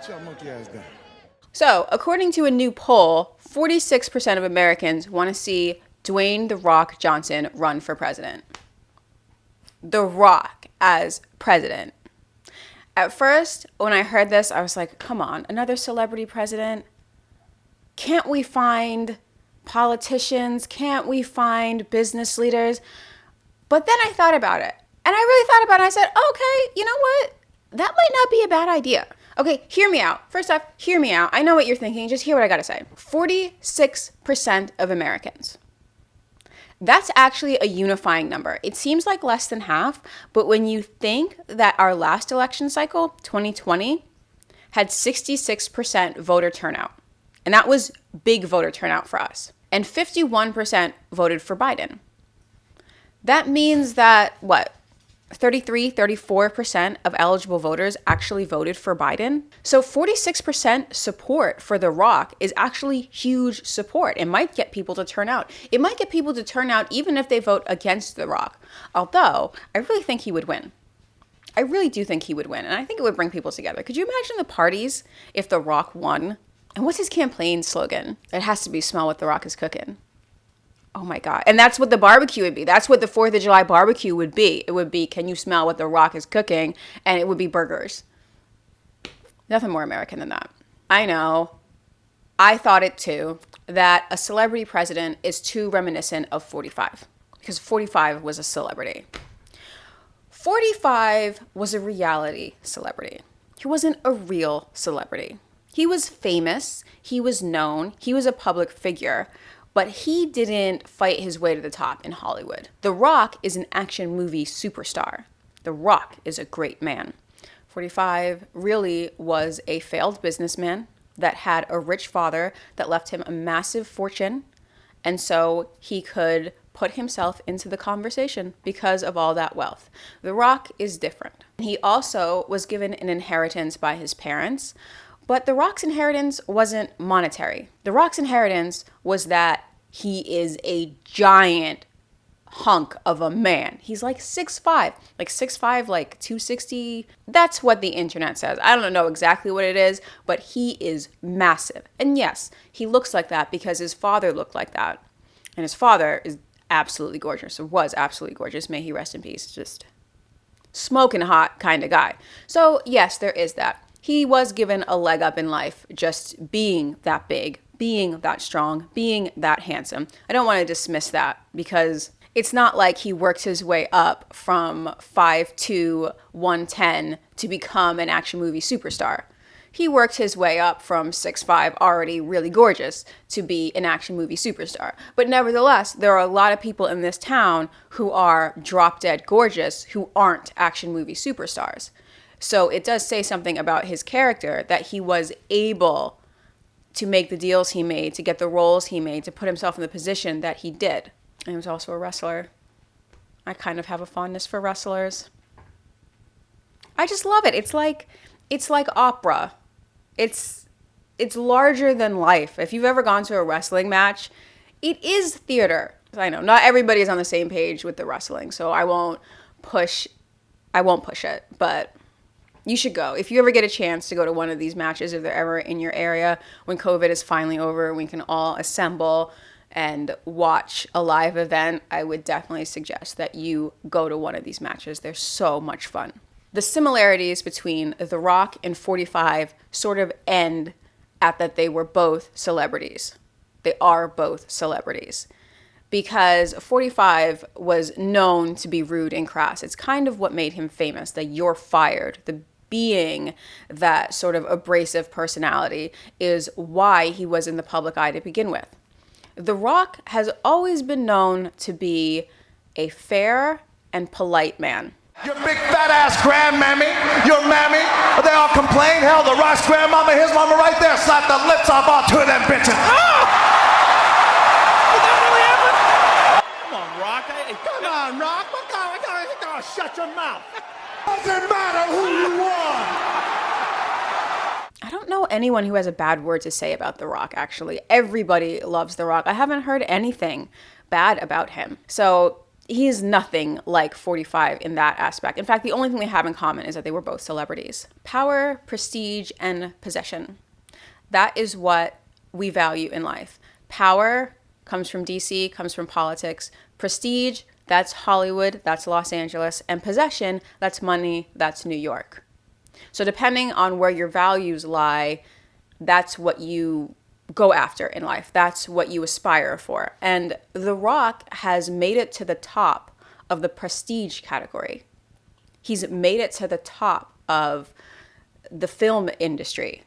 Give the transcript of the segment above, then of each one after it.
Sit your monkey ass down. So, according to a new poll, 46% of Americans want to see Dwayne "The Rock" Johnson run for president. The Rock as president. At first, when I heard this, I was like, come on, another celebrity president? Can't we find politicians? Can't we find business leaders? But then I thought about it. And I really thought about it. And I said, okay, you know what? That might not be a bad idea. Okay, hear me out. First off, hear me out. I know what you're thinking. Just hear what I got to say. 46% of Americans. That's actually a unifying number. It seems like less than half, but when you think that our last election cycle, 2020, had 66% voter turnout, and that was big voter turnout for us, and 51% voted for Biden. That means that, 34% of eligible voters actually voted for Biden. So 46% support for The Rock is actually huge support. It might get people to turn out. It might get people to turn out even if they vote against The Rock. Although, I really think he would win. I really do think he would win. And I think it would bring people together. Could you imagine the parties if The Rock won? And what's his campaign slogan? It has to be "Smell what The Rock is cooking." Oh my God. And that's what the barbecue would be. That's what the 4th of July barbecue would be. It would be, can you smell what The Rock is cooking? And it would be burgers. Nothing more American than that. I know. I thought it too, that a celebrity president is too reminiscent of 45. Because 45 was a celebrity. 45 was a reality celebrity. He wasn't a real celebrity. He was famous. He was known. He was a public figure. But he didn't fight his way to the top in Hollywood. The Rock is an action movie superstar. The Rock is a great man. 45 really was a failed businessman that had a rich father that left him a massive fortune. And so he could put himself into the conversation because of all that wealth. The Rock is different. He also was given an inheritance by his parents. But The Rock's inheritance wasn't monetary. The Rock's inheritance was that he is a giant hunk of a man. He's like 6'5", like 6'5", like 260. That's what the internet says. I don't know exactly what it is, but he is massive. And yes, he looks like that because his father looked like that. And his father is absolutely gorgeous, or was absolutely gorgeous. May he rest in peace. Just smoking hot kind of guy. So yes, there is that. He was given a leg up in life just being that big, being that strong, being that handsome. I don't want to dismiss that because it's not like he worked his way up from 5'2", 110 to become an action movie superstar. He worked his way up from 6'5", already really gorgeous, to be an action movie superstar. But nevertheless, there are a lot of people in this town who are drop dead gorgeous who aren't action movie superstars. So it does say something about his character that he was able to make the deals he made, to get the roles he made, to put himself in the position that he did. And he was also a wrestler. I kind of have a fondness for wrestlers. I just love it. It's like opera. It's larger than life. If you've ever gone to a wrestling match, it is theater. I know not everybody is on the same page with the wrestling, so I won't push it, but you should go. If you ever get a chance to go to one of these matches, if they're ever in your area, when COVID is finally over, we can all assemble and watch a live event, I would definitely suggest that you go to one of these matches. They're so much fun. The similarities between The Rock and 45 sort of end at that they were both celebrities. They are both celebrities. Because 45 was known to be rude and crass. It's kind of what made him famous, that "you're fired," the being that sort of abrasive personality is why he was in the public eye to begin with. The Rock has always been known to be a fair and polite man. Your big fat ass grandmammy, your mammy, they all complain. Hell, The Rock's grandmama, his mama right there, slapped the lips off all two of them bitches. Ah! Did that really happen? Come on, Rock. Come on, Rock. I gotta shut your mouth. Doesn't matter who you are. I don't know anyone who has a bad word to say about The Rock, actually. Everybody loves The Rock. I haven't heard anything bad about him. So he is nothing like 45 in that aspect. In fact, the only thing they have in common is that they were both celebrities. Power, prestige, and possession. That is what we value in life. Power comes from DC, comes from politics. Prestige, that's Hollywood, that's Los Angeles. And possession, that's money, that's New York. So depending on where your values lie, that's what you go after in life. That's what you aspire for. And The Rock has made it to the top of the prestige category. He's made it to the top of the film industry.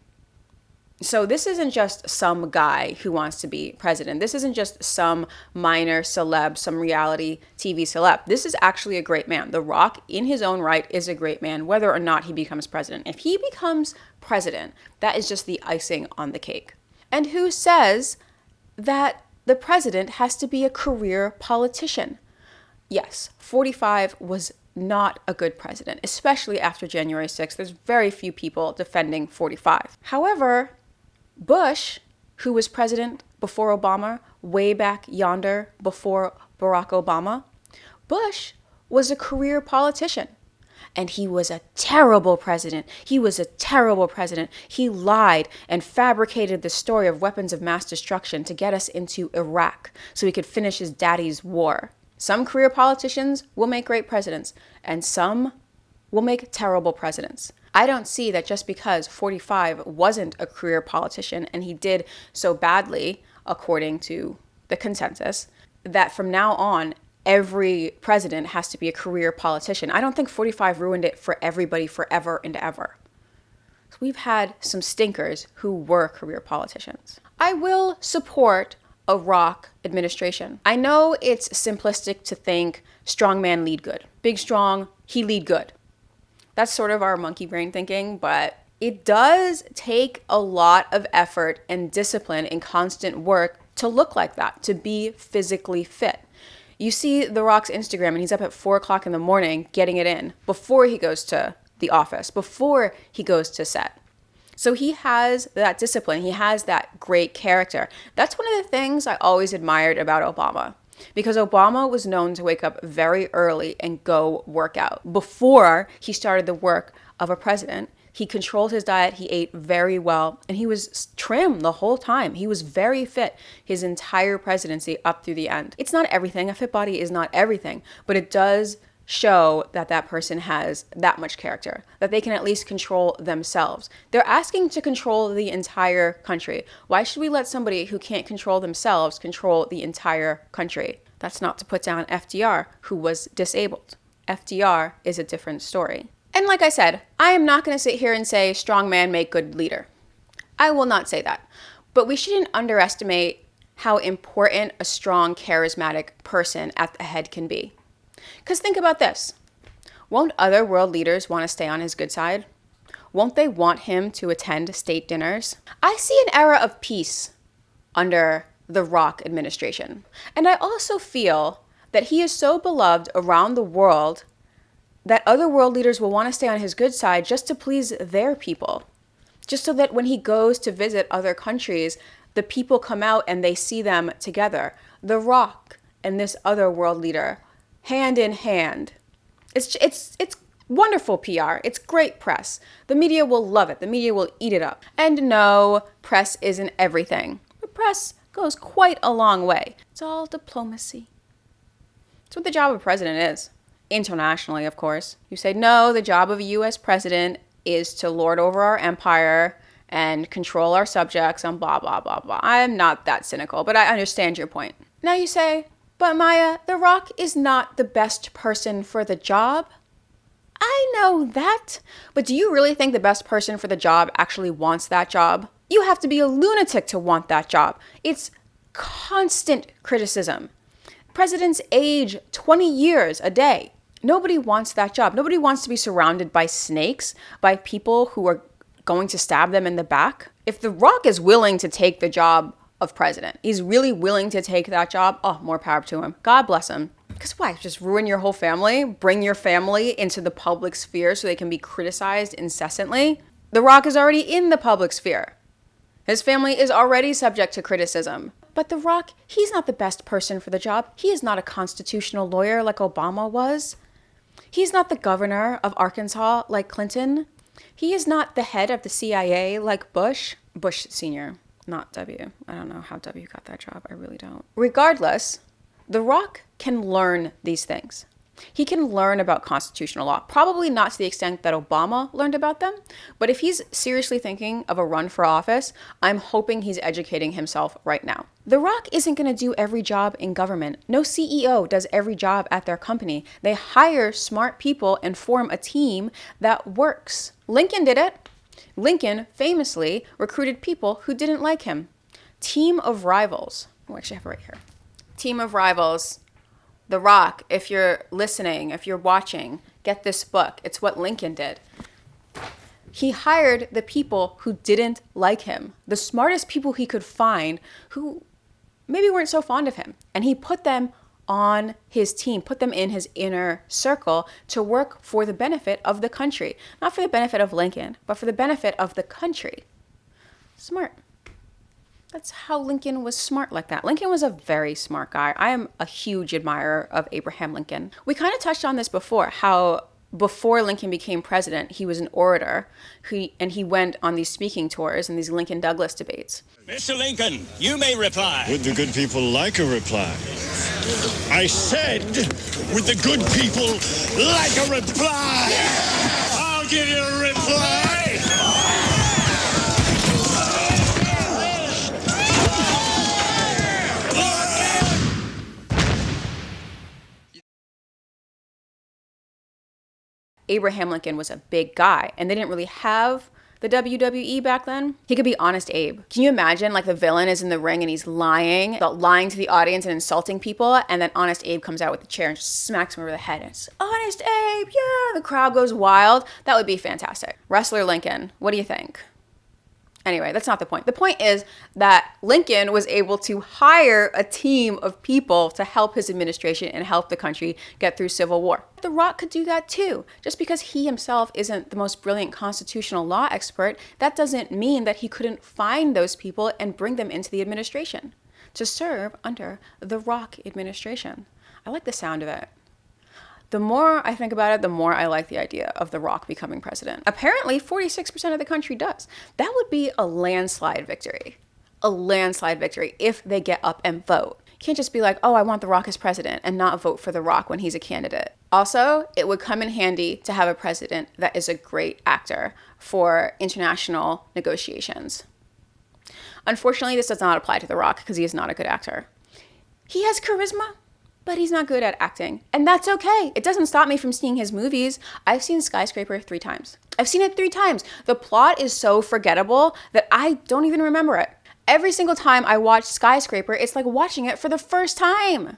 So this isn't just some guy who wants to be president. This isn't just some minor celeb, some reality TV celeb. This is actually a great man. The Rock, in his own right, is a great man, whether or not he becomes president. If he becomes president, that is just the icing on the cake. And who says that the president has to be a career politician? Yes, 45 was not a good president, especially after January 6th. There's very few people defending 45. However, Bush, who was president before Obama, way back yonder before Barack Obama, Bush was a career politician. And he was a terrible president. He was a terrible president. He lied and fabricated the story of weapons of mass destruction to get us into Iraq so he could finish his daddy's war. Some career politicians will make great presidents, and some will make terrible presidents. I don't see that just because 45 wasn't a career politician and he did so badly, according to the consensus, that from now on, every president has to be a career politician. I don't think 45 ruined it for everybody forever and ever. So we've had some stinkers who were career politicians. I will support a Rock administration. I know it's simplistic to think strong man lead good. Big strong, he lead good. That's sort of our monkey brain thinking, but it does take a lot of effort and discipline and constant work to look like that, to be physically fit. You see The Rock's Instagram and he's up at 4 o'clock in the morning getting it in before he goes to the office, before he goes to set. So he has that discipline. He has that great character. That's one of the things I always admired about Obama, because Obama was known to wake up very early and go work out. Before he started the work of a president, he controlled his diet, he ate very well, and he was trim the whole time. He was very fit his entire presidency up through the end. It's not everything. A fit body is not everything, but it does show that that person has that much character, that they can at least control themselves. They're asking to control the entire country. Why should we let somebody who can't control themselves control the entire country? That's not to put down FDR, who was disabled. FDR is a different story. And like I said, I am not going to sit here and say strong man make good leader. I will not say that. But we shouldn't underestimate how important a strong, charismatic person at the head can be. Because think about this. Won't other world leaders want to stay on his good side? Won't they want him to attend state dinners? I see an era of peace under the Rock administration. And I also feel that he is so beloved around the world that other world leaders will want to stay on his good side just to please their people. Just so that when he goes to visit other countries, the people come out and they see them together. The Rock and this other world leader, hand in hand. It's wonderful PR. It's great press. The media will love it. The media will eat it up. And no, press isn't everything. But press goes quite a long way. It's all diplomacy. It's what the job of president is. Internationally, of course. You say, no, the job of a U.S. president is to lord over our empire and control our subjects and blah, blah, blah, blah. I'm not that cynical, but I understand your point. Now you say, but Maya, The Rock is not the best person for the job. I know that, but do you really think the best person for the job actually wants that job? You have to be a lunatic to want that job. It's constant criticism. Presidents age 20 years a day. Nobody wants that job. Nobody wants to be surrounded by snakes, by people who are going to stab them in the back. If The Rock is willing to take the job of president, he's really willing to take that job, oh, more power to him. God bless him. Because why? Just ruin your whole family? Bring your family into the public sphere so they can be criticized incessantly? The Rock is already in the public sphere. His family is already subject to criticism. But The Rock, he's not the best person for the job. He is not a constitutional lawyer like Obama was. He's not the governor of Arkansas like Clinton. He is not the head of the CIA like Bush. Bush Sr., not W. I don't know how W got that job. I really don't. Regardless, The Rock can learn these things. He can learn about constitutional law, probably not to the extent that Obama learned about them, but if he's seriously thinking of a run for office, I'm hoping he's educating himself right now. The Rock isn't going to do every job in government. No CEO does every job at their company. They hire smart people and form a team that works. Lincoln did it. Lincoln famously recruited people who didn't like him. Team of rivals. Oh, actually, I have it right here. Team of rivals. The Rock, if you're listening, if you're watching, get this book. It's what Lincoln did. He hired the people who didn't like him, the smartest people he could find who maybe weren't so fond of him. And he put them on his team, put them in his inner circle to work for the benefit of the country. Not for the benefit of Lincoln, but for the benefit of the country. Smart. That's how Lincoln was smart like that. Lincoln was a very smart guy. I am a huge admirer of Abraham Lincoln. We kind of touched on this before, how before Lincoln became president, he was an orator, and he went on these speaking tours and these Lincoln Douglas debates. Mr. Lincoln, you may reply. Would the good people like a reply? I said, would the good people like a reply? I'll give you a reply. Abraham Lincoln was a big guy, and they didn't really have the WWE back then. He could be Honest Abe. Can you imagine, like, the villain is in the ring and he's lying to the audience and insulting people, and then Honest Abe comes out with the chair and just smacks him over the head, and it's, Honest Abe, yeah! The crowd goes wild. That would be fantastic. Wrestler Lincoln, what do you think? Anyway, that's not the point. The point is that Lincoln was able to hire a team of people to help his administration and help the country get through Civil War. The Rock could do that too. Just because he himself isn't the most brilliant constitutional law expert, that doesn't mean that he couldn't find those people and bring them into the administration to serve under the Rock administration. I like the sound of it. The more I think about it, the more I like the idea of The Rock becoming president. Apparently, 46% of the country does. That would be a landslide victory. A landslide victory if they get up and vote. You can't just be like, oh, I want The Rock as president and not vote for The Rock when he's a candidate. Also, it would come in handy to have a president that is a great actor for international negotiations. Unfortunately, this does not apply to The Rock because he is not a good actor. He has charisma, but he's not good at acting. And that's okay. It doesn't stop me from seeing his movies. I've seen Skyscraper 3 times. I've seen it 3 times. The plot is so forgettable that I don't even remember it. Every single time I watch Skyscraper, it's like watching it for the first time.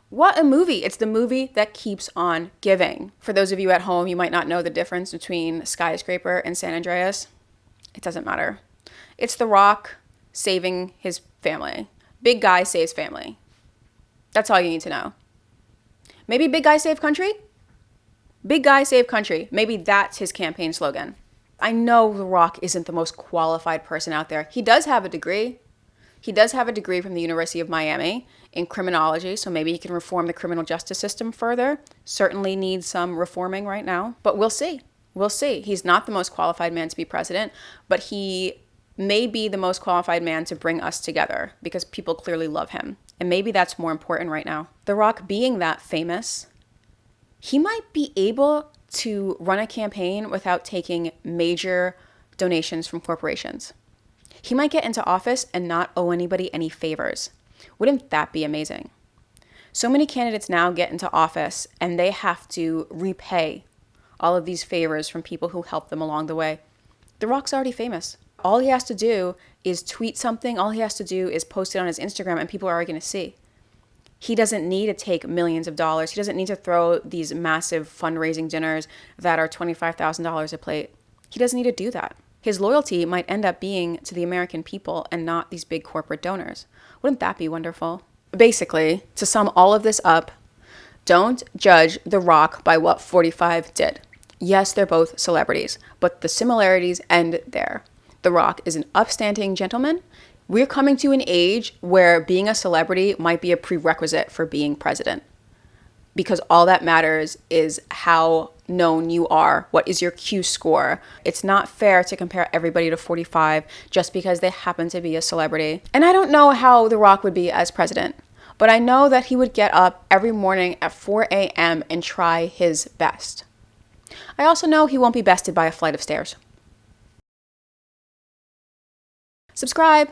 What a movie. It's the movie that keeps on giving. For those of you at home, you might not know the difference between Skyscraper and San Andreas. It doesn't matter. It's The Rock saving his family. Big guy saves family. That's all you need to know. Maybe big guy save country? Big guy save country. Maybe that's his campaign slogan. I know The Rock isn't the most qualified person out there. He does have a degree. He does have a degree from the University of Miami in criminology, so maybe he can reform the criminal justice system further. Certainly needs some reforming right now, but we'll see. We'll see. He's not the most qualified man to be president, but he may be the most qualified man to bring us together because people clearly love him. And maybe that's more important right now. The Rock being that famous, he might be able to run a campaign without taking major donations from corporations. He might get into office and not owe anybody any favors. Wouldn't that be amazing? So many candidates now get into office and they have to repay all of these favors from people who helped them along the way. The Rock's already famous. All he has to do is tweet something. All he has to do is post it on his Instagram and people are already going to see. He doesn't need to take millions of dollars. He doesn't need to throw these massive fundraising dinners that are $25,000 a plate. He doesn't need to do that. His loyalty might end up being to the American people and not these big corporate donors. Wouldn't that be wonderful? Basically, to sum all of this up, don't judge The Rock by what 45 did. Yes, they're both celebrities, but the similarities end there. The Rock is an upstanding gentleman We're coming to an age where being a celebrity might be a prerequisite for being president, because all that matters is how known you are. What is your Q score? It's not fair to compare everybody to 45 just because they happen to be a celebrity. And I don't know how The Rock would be as president, but I know that he would get up every morning at 4 a.m. and try his best. I also know he won't be bested by a flight of stairs. Subscribe.